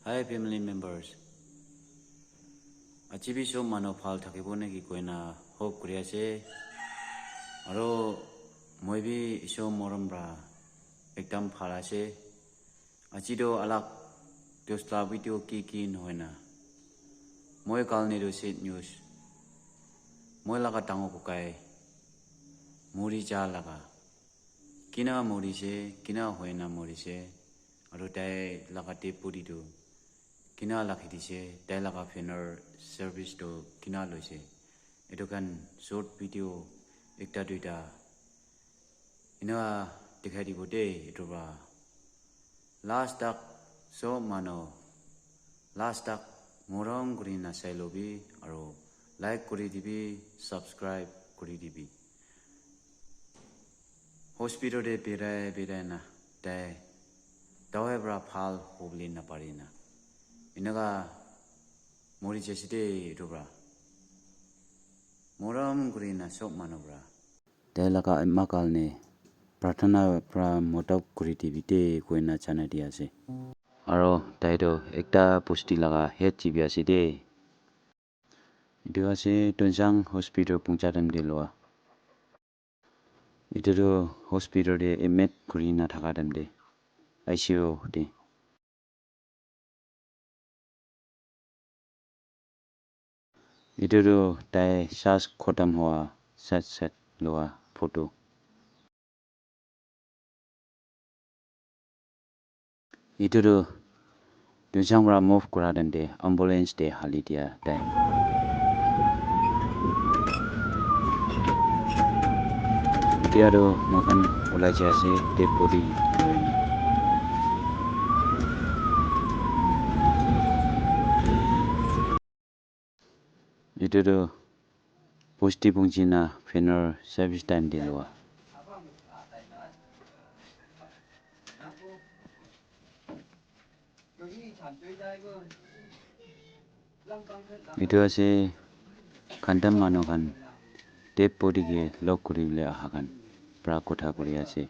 Hi family members. Achibi show mano phal thakibone ki koina hope kuriya se. Aro moibi show morambra ekdam phala se. Achido alak dostla video ki noina. Moi kalni do sit news. Moi laga tango kukai. Muri ja laga. Kina muri se, kina hoina muri se. Aro dai laga te puri do. Kina laki di se, dai laga fener service do kina lo se. Itu kan short video ekta duita. Ina dikhai di bude itu ba. Last tak so mano. Last tak morong kuri na say lobi. Aro like kuri dibi, subscribe kuri dibi. Hospital de birai na dai. Dawe bra phal hobli na parina. Inaga mori jeside itu bra. Moram kurina sok manobra. Dailaka emakal ne pratana pra motab kuritivite koina chana dia se. Aro daido ekta posti laga head chibia se de. Itu ase Tonjang hospital pungchadam de loa. Itu do hospital de emet kurina thakadam de. ICU de. Itu do dai sas khotam hoa set loa photo. Itu do Tonjang ra move kuradan de ambulance de halidia dai. Dia do makan ulai jase dead body. Itu do posti pungchina fener service time de loa. Itu ase kandam mano kan dead body ke lock kuri le ahakan pra kotha kuri ase.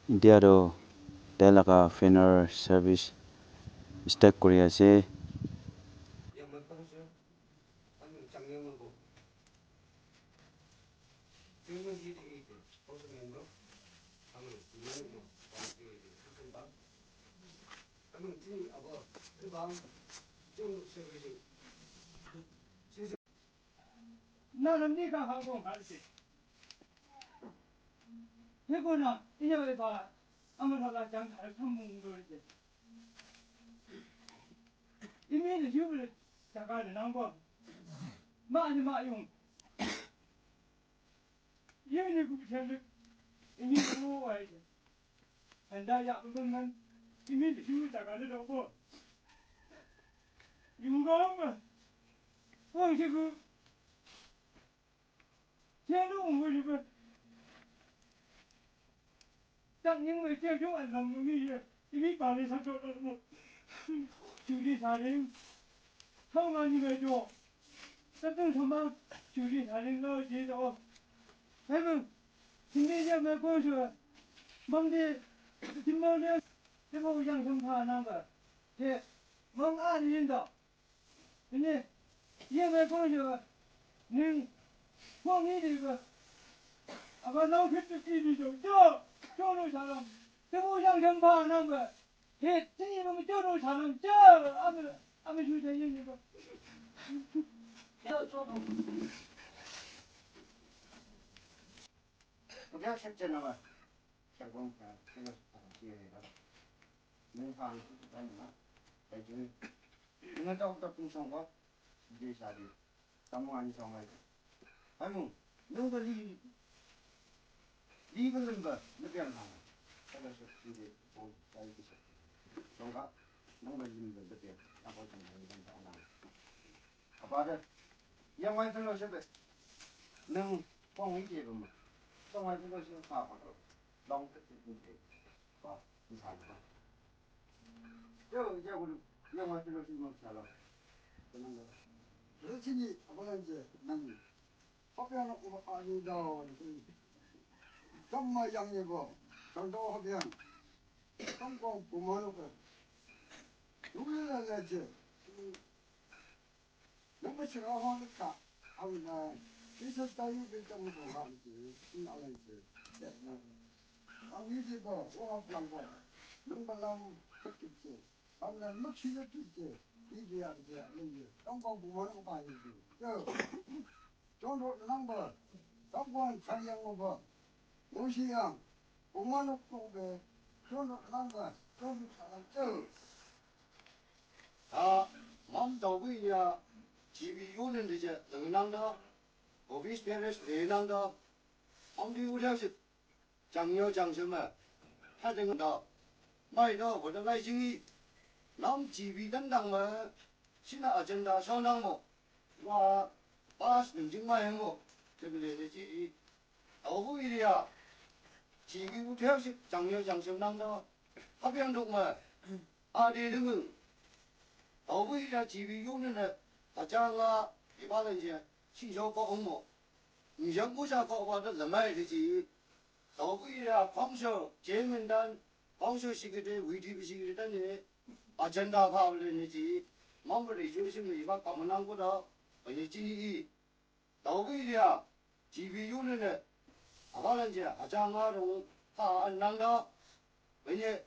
India do Dailaka fener service stack kuri ase. 他们今天也没过去，忙的今忙的，这个养生卡那个，这忙安领导，人家也没过去，你光你这个，啊把老皮子弟弟就叫着啥了，这个养生卡那个，这我们叫着啥了，俺们去这人个，要做不。不要想真了嘛，想光这个机会了，能放在哪？在这，你看到平常我，这下的，咱们安上来，还有那个离个人吧，那边上，这个是这个我在一个是，中国，那个人吧这边，然后从那边上来，好吧的，另外这个是的，能放一点嘛？另外这个是啥嘛？long cái gì có đi xài không chứ giờ cũng nhưng mà cái gì mà xài rồi cái năng lượng 그렇지 아버지 난 허변 아니다 정말 양이고 정도 허변 성공 부모는 누구나 내지 너무 싫어하니까 아무나 기술 따위를 좀 하지 나는지 아니지도 오합랑고 능발랑 했겠지 아무나 뭐 취했겠지 이게 아니지 아니지 성공 부모는 봐야지 저 정도 넘버 성공 차이한 거 무시양 5만 원 정도에 그런 넘버 좀 사람 마음도구이야 집이 오는 이제 능랑다 오피스 페레스 대랑다 엄디 우량식 장려 장점에 하등다 마이도 보다 나이징이 남 집이 된다면 신나 아젠다 선앙모 와 바스 능증만 행모 저기래지 도구이야 집이 우량식 장려 장점 난다 합양동만 아리등은 도구이야 집이 오는 다자가 이발은 이제 신조 거홍모 인생 부자 거와도 얼마야 되지 도구이야 방쇼 재민단 방쇼 시기대 위디비 시기대니 아젠다 파블리지 마음을 조심을 이만 가만한 거다 어디지 도구이야 집이 오는 아발은 이제 아장아로 다 안난다 왜냐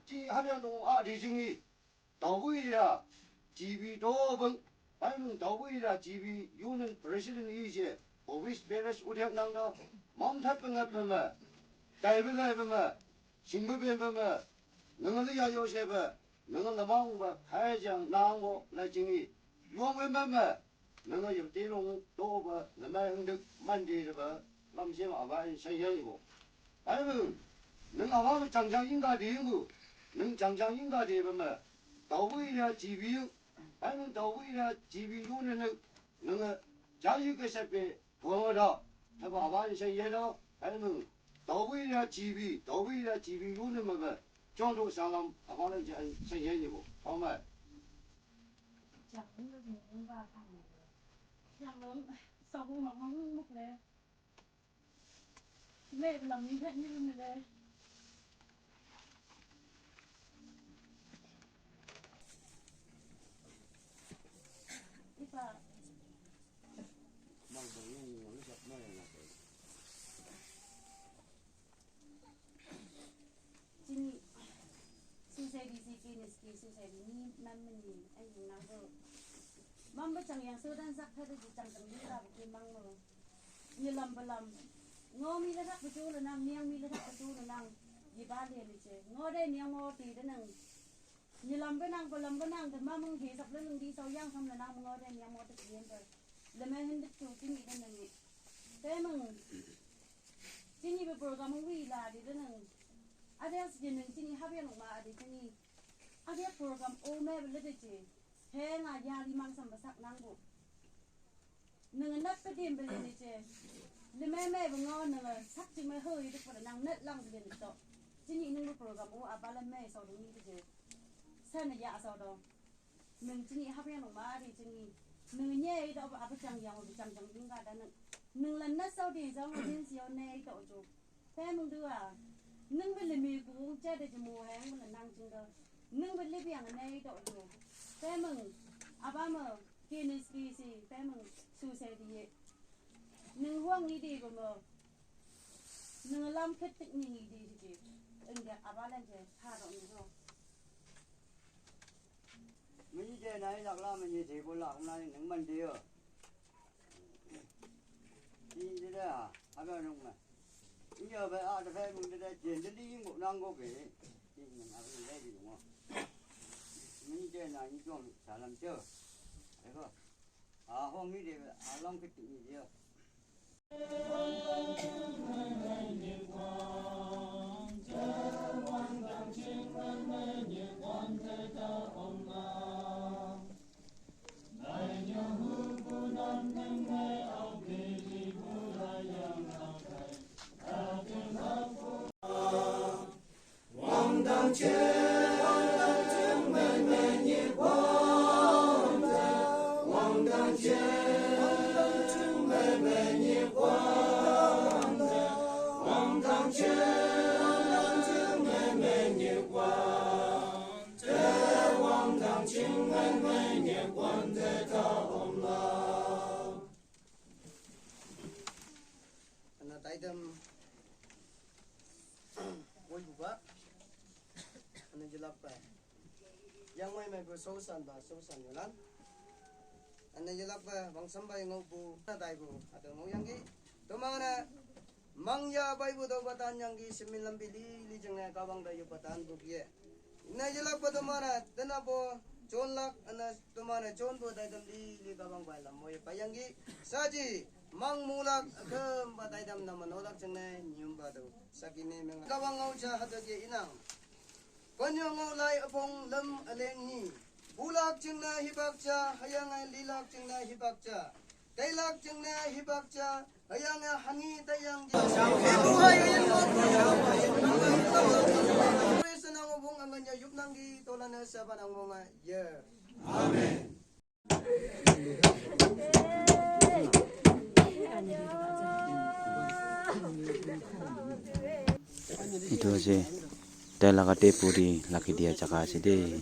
지 하면도 아리징이 도구이야 집이 도번 아니면 도구이야 집이 요는 브레실은 이제 오비스 베레스 우량난다 마음 탈병에 보면 달병에 보면 신부병에 보면 너는 야요세베 너는 나망과 하야장 나고 나징이 유황외면면 너는 옆뒤로 도바 너만 흥득 만디르바 남심 아바인 생현이고 아니면 능 아바는 장장인가 되고 능 장장인가 되면 도구이야 집이 아니면 도구이야 집이 요는 너는 자유께서 부어라 해봐 아바인 생현이다 아니면 도구이야 집이 요는 뭐 정도 사람 아바는 생현이고 정말 chẳng được muốn và thằng chẳng lớn sau khi mà không lúc đấy mẹ lòng như thế như thế ít là bằng cái nó sập nó là chính society society ni nam mình anh dùng nam vợ mong bất chẳng yang sơ đan giặc thay thì chẳng chẳng biết là cái mong mà như làm ngô mi là thắc bchu là năng miếng mi là thắc bchu là năng gì ba liền đi chơi ngô đây miếng ngô thì đó năng như làm bên năng thì mà mong thì sắp lên đi sau giang xong là năng ngô đây miếng ngô tự nhiên rồi là mấy hình thức chủ chính gì đó năng thế mừng chính như program mong vì là đi đó năng ada jenis chính habis yang mà ada chính ada program ome beli je he nga ya limang sampai sak nanggu neng nat pediem beli ni je leme bengo neng sak cing me hơi itu pada nang net lang beli ni to chính neng program o abala me sau dulu ni je sana ya sau đó neng chính habis yang mà ada chính neng nye itu apa cang yang ini enggak ada neng nâng lần nát sau thì giống như thiên siêu này tổ chụp thế mừng đưa à nâng bên lì cũng chơi để mùa hè mình là năng chừng đó nâng bên lì biển này tổ chụp thế mừng à ba mờ kia này ski gì thế mừng su xe đi nâng hoang đi đi mà nâng làm kết tịnh nhỉ đi thì anh đẹp à ba lên chơi tha rồi nữa mình chơi này lạc la mình chơi bộ lạc này những mình đi ở đi thế à à bên trong này bây giờ về à phải mình đây chuyển đi ngủ năng có về thì mình ở đây đi đúng không mình chơi này như trong xã làm chơi thấy không à hôm nay thì à long cái chuyện gì vậy anh tay đâm quay bụng á anh chỉ lắp về yang mai có sâu sàn nhiều lắm anh chỉ lắp về bằng sắm bay ngô bù na tay bù ada ngô yang ki to mang na mang ya bay bù to batan yang ki similam bili li jeng na kabang dayu batan bu ye na chỉ lắp to mang na tena bo chon lak ana to mang na chon bo dai dam li kabang bay lam moy bayang ki saji mang mulak ke batai dam na manolak jeng na nyum ba do sakine meng kabang ngau cha hada ge inang Konyong lai apong lam alengi bulak jengna hibakcha hayang lilak jengna hibakcha kailak jengna hibakcha hayang hangi tayang senang obong anganya yupnangi tolana sabanang monga ye amen Itu sih Dah laga tepuri laki dia cakap sih deh.